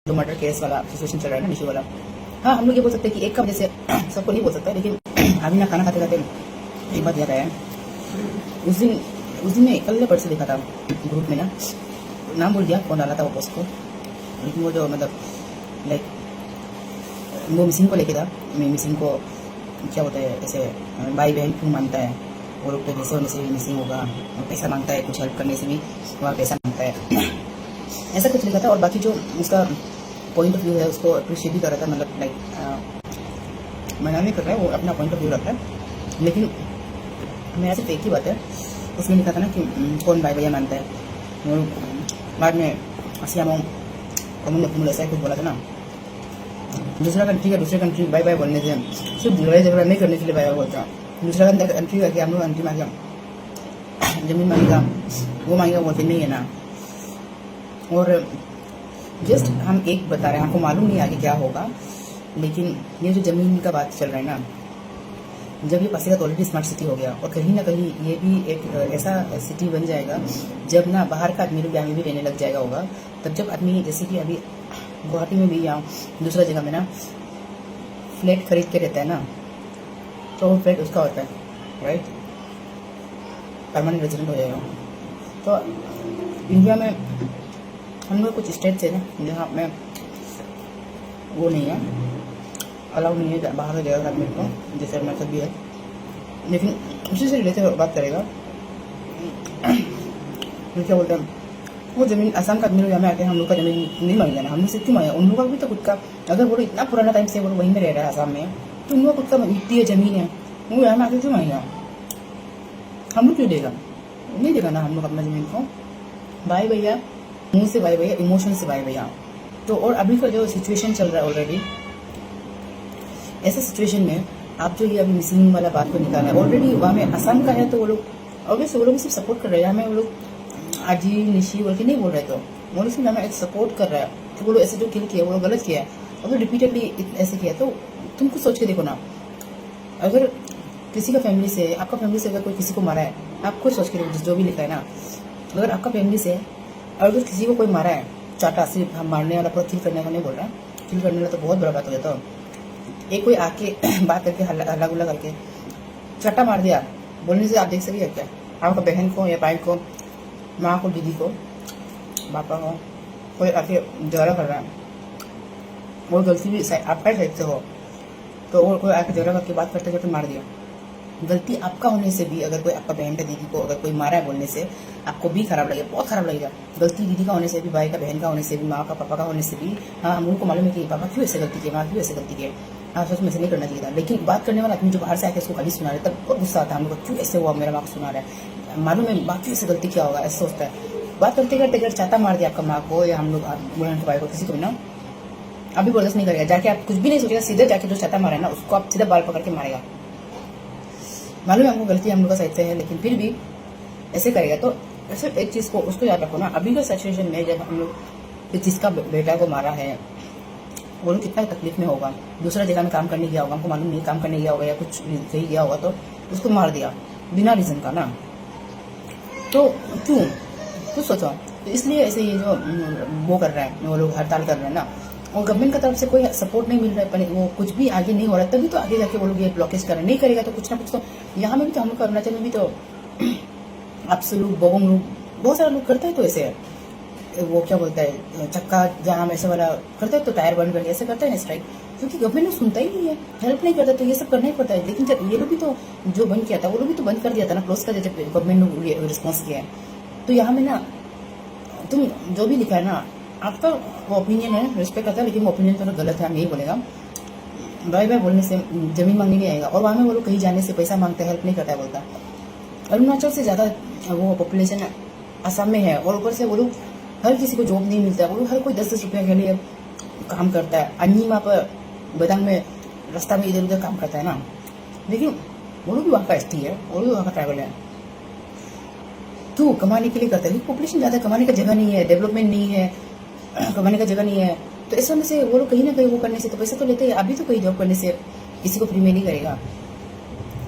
जो murder case वाला situation चल रहा है ना, निशु वाला। हाँ, हम लोग ये बोल सकते हैं कि एक का वजह से सबको नहीं बोल सकता, लेकिन अभी ना खाना खाते खाते एक बात याद आया। उस दिन मैं कल पढ़ से देखा था ग्रुप में ना, नाम भूल गया कौन डाला था वो पोस्ट को, लेकिन वो जो मतलब लाइक वो मिसिंग को लेके था। मिसिंग को क्या बोलते हैं, ऐसे भाई बहन क्यों मानता है, वो लोग तो पैसे होने से भी मिसिंग होगा, पैसा मांगता है, कुछ हेल्प करने से भी वहाँ पैसा मांगता है, ऐसा कुछ लिखा था। और बाकी जो उसका पॉइंट ऑफ व्यू है उसको अप्रिशिएट भी कर रहा था, मतलब लाइक मना नहीं कर रहा है, वो अपना पॉइंट ऑफ व्यू रख रहा है। लेकिन मेरा सिर्फ एक ही बात है, उसमें लिखा था ना कि कौन भाई भैया मानता है। वो बाद में असियामों कमुल ऐसा कुछ बोला था ना, दूसरा कंट्री का दूसरे कंट्री बाय बाय बोलने से, सिर्फ लड़ाई झगड़ा नहीं करने के लिए बाय बाय बोलता। दूसरा कंट्री का हम लोग कंट्री मांगेगा, जमीन मांगेगा, वो मांगेगा, बोलते नहीं है ना। और जस्ट हम एक बता रहे हैं, हमको मालूम नहीं आगे क्या होगा, लेकिन ये जो जमीन का बात चल रहा है ना, जब ये पासीघाट ऑलरेडी स्मार्ट सिटी हो गया और कहीं ना कहीं ये भी एक ऐसा सिटी बन जाएगा जब ना बाहर का आदमी लोग यहाँ भी रहने लग जाएगा होगा, तब जब आदमी जैसे कि अभी गुवाहाटी में भी या दूसरा जगह में ना फ्लैट खरीद के रहता है ना, तो वो फ्लैट उसका होता है, राइट, परमानेंट रेजिडेंट हो जाएगा। तो इंडिया में हम लोग कुछ स्टेट्स है ना जहाँ में वो नहीं है, अलाउ नहीं है बाहर का जगह आदमी को, जैसे अरुणाचल भी है। लेकिन उसी से रिलेटेड बात करेगा, क्या बोलते हैं, वो जमीन आसाम का आदमी लोग यहाँ में आके हम लोग का जमीन नहीं मांगे ना, हम लोग से क्यों मांगे, उन लोगों का भी तो खुद का, अगर वो इतना पुराना टाइम से वो वहीं में रह रहा है आसाम में, तो उन लोगों का खुद का मिट्टी है, जमीन है, वो यहाँ में आके क्यों मांगेगा, हम लोग क्यों देगा, नहीं देगा ना हम लोग अपना जमीन को। भाई भैया मुँह से भाई भैया, इमोशन से भाई भैया। तो और अभी का जो सिचुएशन चल रहा है ऑलरेडी, ऐसे सिचुएशन में आप जो ये अभी मिसिंग वाला बात को निकाला है, ऑलरेडी वहाँ में आसाम का है, तो वो लोग ऑब्वियसली वो लोग सिर्फ सपोर्ट कर रहे हैं, हमें वो लोग आजी निशी बोल के नहीं बोल रहे, तो वो लोग सिर्फ हमें सपोर्ट कर रहा है कि वो लोग ऐसे जो किल किया वो लोग गलत किया है, अगर रिपीटेडली ऐसे किया। तो तुम कुछ सोच के देखो ना, अगर किसी का फैमिली से, आपका फैमिली से अगर कोई किसी को मारा है, आप खुद सोच के देखो, जो भी लिखा है ना, अगर आपका फैमिली से अगर किसी को कोई मारा है, चाटा सिर्फ हम मारने वाला, पूरा किल करने का नहीं बोल रहा, किल करने वाला तो बहुत बड़ा बात हो जाता है। एक कोई आके बात करके हल्ला गुल्ला करके चट्टा मार दिया बोलने से आप देख सकिए क्या, आपका बहन को या भाई को, माँ को, दीदी को, पापा को कोई आके झगड़ा कर रहा है, वो गलती भी आपका ही साइड से हो, तो वो कोई आके झगड़ा करके बात करते करते मार दिया, गलती आपका होने से भी अगर कोई आपका बहन का दीदी को अगर कोई मारा है बोलने से, आपको भी खराब लगेगा, बहुत खराब लगेगा। गलती दीदी का होने से भी, भाई का बहन का होने से भी, माँ का पापा का होने से भी, हाँ हम उनको मालूम है कि पापा क्यों ऐसे गलती किए, माँ क्यों ऐसे गलती किए, हाँ सच में ऐसे नहीं करना चाहिए था। लेकिन बात करने वाला आदमी जो बाहर से आके उसको गाली सुना रहे, तब बहुत गुस्सा आता है हम लोग, क्यों ऐसे हुआ, मेरा माँ को सुना रहा है, मालूम है माँ क्यों ऐसे गलती किया होगा, ऐसा सोचता है। बात करते करते अगर चाहता मार दिया आपका माँ को या हम लोग बहन के भाई को, किसी को भी ना, अभी बर्दाश्त नहीं करेगा, जाके आप कुछ भी नहीं सोचेगा, सीधे जाके जो चाहता मारे ना उसको आप सीधा बाल पकड़ के मारेगा। मालूम है हमको गलती हम लोग का साइड से है, लेकिन फिर भी ऐसे करेगा। तो ऐसे एक चीज़ को उसको याद रखो ना, अभी का सिचुएशन में जब हम लोग जिसका बेटा को मारा है वो लोग कितना तकलीफ में होगा, दूसरा जगह में काम करने गया होगा, हमको मालूम नहीं काम करने गया होगा या कुछ कहीं गया होगा, तो उसको मार दिया बिना रीजन का ना, तो क्यों, कुछ सोचो। तो इसलिए ऐसे ये जो वो कर रहा है, वो लोग हड़ताल कर रहे हैं ना, और गवर्नमेंट की तरफ से कोई सपोर्ट नहीं मिल रहा है, वो कुछ भी आगे नहीं हो रहा है, तभी तो आगे जाके वो लोग ये ब्लॉकेज कर रहे हैं। नहीं करेगा तो कुछ ना कुछ तो, यहाँ में भी तो हम लोग अरुणाचल में भी तो अप्सलूट बोगोंग लोग बहुत सारे लोग करते हैं, तो ऐसे वो क्या बोलता है चक्का जाम ऐसे वाला करता है, तो टायर बंद करके ऐसे करता है ना स्ट्राइक, क्योंकि गवर्नमेंट ने सुनता ही नहीं है, हेल्प नहीं करता, तो ये सब करना ही पड़ता है। लेकिन जब ये लोग भी तो जो बंद किया था वो लोग भी तो बंद कर दिया था ना, क्लोज कर दिया, जब गवर्नमेंट ने रिस्पॉन्स किया है। तो यहाँ में ना तुम जो भी लिखा है ना, आपका वो ओपिनियन है, रिस्पेक्ट करता है, लेकिन वो ओपिनियन तो गलत है, हम यही बोलेगा। भाई भाई बोलने से जमीन मांगने नहीं आएगा, और वहाँ में वो लोग कहीं जाने से पैसा मांगता है, हेल्प नहीं करता है, बोलता अरुणाचल से ज़्यादा वो पॉपुलेशन असम में है, और ऊपर से वो लोग हर किसी को जॉब नहीं मिलता है, वो लोग हर कोई 10-10 रुपये के लिए काम करता है, अन्नीमा पर बदांग में रास्ता में इधर उधर काम करता है ना, लेकिन वो लोग भी वहाँ का एसटी है, वो लोग वहाँ का ट्राइबल है, तो कमाने के लिए करता है। लेकिन पॉपुलेशन ज़्यादा, कमाने का जगह नहीं है, डेवलपमेंट नहीं है, कमाने का जगह नहीं है, तो इस वजह से वो लोग कहीं ना कहीं वो करने से तो पैसा तो लेते हैं। अभी तो कहीं जॉब करने से किसी को फ्री में नहीं करेगा,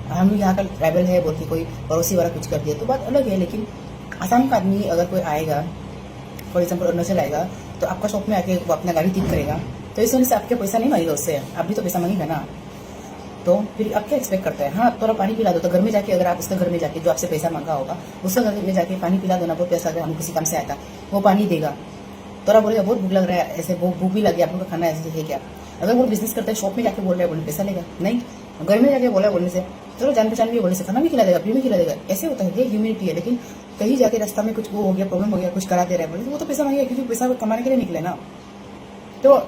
हम लोग यहाँ का ट्राइबल है बोल के कोई पड़ोसी वाला कुछ कर दिया तो बात अलग है। लेकिन आसाम का आदमी अगर कोई आएगा, फॉर एग्जाम्पल अरुणाचल आएगा, तो आपका शॉप में आके वो अपना गाड़ी ठीक करेगा, तो इस वजह से आपके पैसा नहीं मांगेगा उससे, आप भी तो पैसा मांगेगा ना। तो फिर आप क्या एक्सपेक्ट करते हैं? हाँ थोड़ा पानी पिला दो, तो घर में जाके अगर आप उसका घर में जाके जो आपसे पैसा मांगा होगा उसका घर में जाके पानी पिला दो ना, बहुत पैसा अगर हम किसी काम से आया था वो पानी देगा। थोड़ा बोलेगा बहुत भूख लग रहा है, ऐसे भूख भी लगी, आप लोग का खाना ऐसे है क्या? अगर वो बिजनेस करता है शॉप में जाके बोल रहा है, बोलने पैसा लेगा नहीं, घर में जाके बोला बोलने से चलो जान पहचान भी बोलने से खाना भी खिला देगा, फ्री में खिला देगा, ऐसे होता है, ये ह्यूमिनिटी है। लेकिन कहीं जाके रास्ता में कुछ वो हो गया, प्रॉब्लम हो गया, कुछ करा दे रहा है बोले, वो तो पैसा मांगेगा क्योंकि पैसा कमाने के लिए निकले ना। तो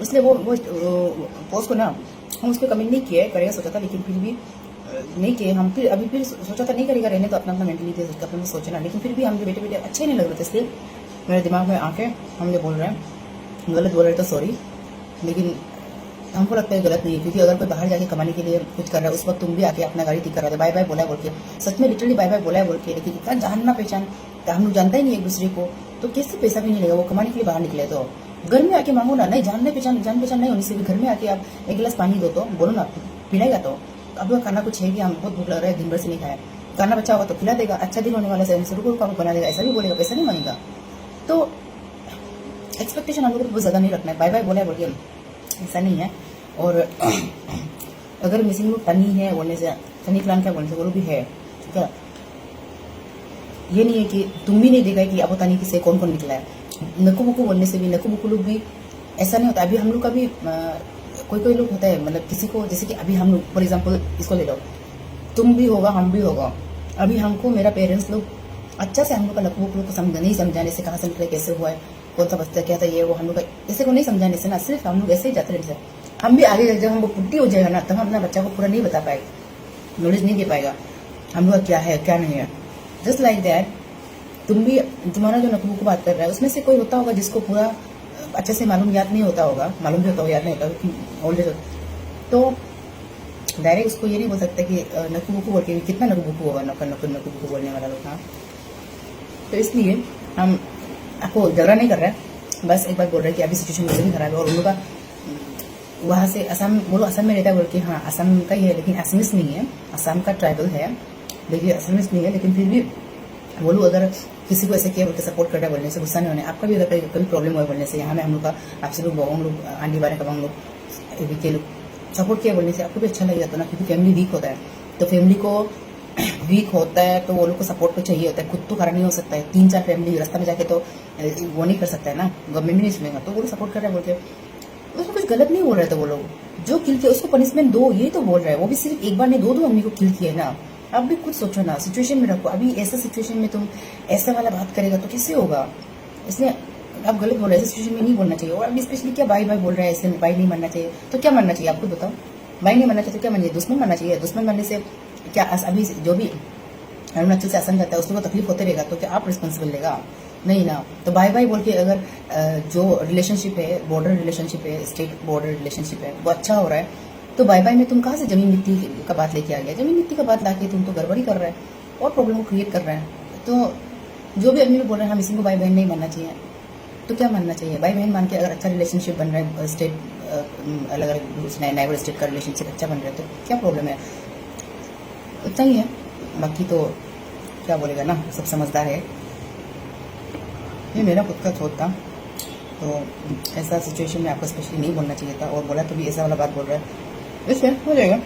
इसलिए वो पोस्ट को ना हम उस पर कमेंट नहीं किए, करेगा सोचा था, लेकिन फिर भी नहीं किए हम। फिर अभी फिर सोचा था नहीं करेगा, रहने तो अपना अपना मेंटलिटी है, अपना सोचना। लेकिन फिर भी हम बेटे बेटे अच्छे नहीं लग रहे थे, इसलिए मेरे दिमाग में आके हम जो बोल रहे हैं गलत बोल रहे तो सॉरी, लेकिन हमको लगता है गलत नहीं है। क्योंकि अगर कोई बाहर जाके कमाने के लिए कुछ कर रहा है, उस वक्त तुम भी आके अपना गाड़ी ठीक कर रहे थे, बाय बाय बोला है बोल के, सच में लिटरली बाय बाय बोला है बोल के, लेकिन इतना जानना पहचान हम लोग जानता ही नहीं एक दूसरे को, तो कैसे पैसा भी नहीं लेगा? वो कमाने के लिए बाहर निकले तो घर में आके मांगो ना, नहीं जान पहचान नहीं होने से भी घर में आके आप एक गिलास पानी दो तो बोलो ना, पिलाएगा तो। अब वो खाना कुछ है कि हम बहुत भूख लग रहा है, दिन भर से नहीं खाया, खाना बचा होगा तो खिला देगा, अच्छा दिन होने वाला है शुरू को बना देगा, ऐसा भी बोलेगा, पैसा नहीं मांगेगा। तो एक्सपेक्टेशन हम लोग को बहुत ज्यादा नहीं रखना है, बाय बाय बोला है बोलिए, ऐसा नहीं है। और अगर मिसिंग में टनी है बोलने से, टनी प्लान क्या बोलने से वो लोग भी है, ठीक है। ये नहीं है कि तुम भी नहीं देखा है कि अब तनी से कौन कौन निकला है। नकू बुकू बोलने से भी नकू बुकू लोग भी ऐसा नहीं होता। अभी हम लोग का भी कोई लोग होता है, मतलब किसी को, जैसे कि अभी हम लोग फॉर एग्जाम्पल इसको ले लो, तुम भी होगा हम भी होगा, अभी हमको मेरा पेरेंट्स लोग अच्छा से हम लोग का नकू बुकू को नहीं समझाने से, कहाँ से निकले, कैसे हुआ है, कौन सा बच्चा क्या था, ये वो हम लोग का ऐसे को नहीं समझाने से ना, सिर्फ हम लोग ऐसे ही जाते रहते हैं। हम भी आगे जब हमको पुट्टी हो जाएगा ना, तब हम अपना बच्चा को पूरा नहीं बता पाएगा, नॉलेज नहीं दे पाएगा हम लोग का क्या है क्या नहीं है। जस्ट लाइक दैट तुम भी, तुम्हारा जो नकबू को बात कर रहा है उसमें से कोई होता होगा जिसको पूरा अच्छे से मालूम याद नहीं होता होगा, मालूम भी होता होगा याद नहीं होता ओल्ड एज, तो डायरेक्ट उसको ये नहीं बोल सकता कि नकबू बोल के कितना नकबू होगा, नकबू बोलने वाला लोग। हाँ तो इसलिए हम आपको झगड़ा नहीं कर रहे हैं, बस एक बात बोल रहे हैं कि अभी सिचुएशन वैसे भी खराब है। और उन लोग का वहाँ से असम, बोलो असम में रहता है बोल के, हाँ असम का ही है लेकिन असमीज नहीं है, असम का ट्राइबल है लेकिन असमीज नहीं है। लेकिन फिर भी बोलूँ अगर किसी को ऐसे किया बोल के सपोर्ट कर रहा है बोलने से, गुस्सा नहीं होने, आपका भी अगर कभी प्रॉब्लम हुआ बोलने से, यहाँ में हम लोग का आपसे लोग हम लोग आंटी बारे का हम लोग के लोग सपोर्ट किया बोलने से आपको भी अच्छा लगेगा तो ना, क्योंकि फैमिली वीक होता है, तो फैमिली को वीक होता है तो वो लोग को सपोर्ट तो चाहिए होता है, खुद तो खड़ा नहीं हो सकता है, 3-4 फैमिली रास्ता में जाके तो वो नहीं कर सकता है ना, गवर्नमेंट भी नहीं सुनेगा, तो वो लोग सपोर्ट कर रहा है बोल के, उसको कुछ गलत नहीं बोल रहे थे वो लोग। जो किल किया उसको पनिशमेंट दो, ये तो बोल रहा है, वो भी सिर्फ एक बार नहीं दो आदमी को किल किया है ना। आप भी कुछ सोचो ना, सिचुएशन में रखो, अभी ऐसा सिचुएशन में तुम ऐसा वाला बात करेगा तो कैसे होगा? इसलिए आप गलत बोल रहे हैं, ऐसे सिचुएशन में नहीं बोलना चाहिए। और अभी स्पेशली क्या बाई बोल रहा है, ऐसे बाई नहीं मानना चाहिए, तो क्या मानना चाहिए आपको बताओ? बाई नहीं मानना चाहिए तो क्या मानिए, दुश्मन मानना चाहिए? दुश्मन मानने से क्या, अभी जो भी अरुणाचल से असम जाता है उसको तकलीफ होते रहेगा तो क्या आप रिस्पॉन्सिबल लेगा? नहीं ना। तो बाय बोल के अगर जो रिलेशनशिप है, बॉर्डर रिलेशनशिप है, स्टेट बॉर्डर रिलेशनशिप है, वो अच्छा हो रहा है, तो बाय में तुम कहाँ से जमीन मिट्टी का बात लेके आ गया? जमीन मिट्टी का बात लाके तुम तो गड़बड़ी कर रहा है और प्रॉब्लम को क्रिएट कर रहा है। तो जो भी आदमी बोल रहे हैं हम इसी को भाई बहन नहीं मानना चाहिए, तो क्या मानना चाहिए? भाई बहन मान के अगर अच्छा रिलेशनशिप बन रहा है, स्टेट अलग अलग नाइबर स्टेट का रिलेशनशिप अच्छा बन रहा है, तो क्या प्रॉब्लम है? उतना ही है, बाकी तो क्या बोलेगा ना, सब समझदार है। ये मेरा खुद का थॉट था, तो ऐसा सिचुएशन में आपको स्पेशली नहीं बोलना चाहिए था, और बोला तो भी ऐसा वाला बात बोल रहा है, इसलिए हो जाएगा।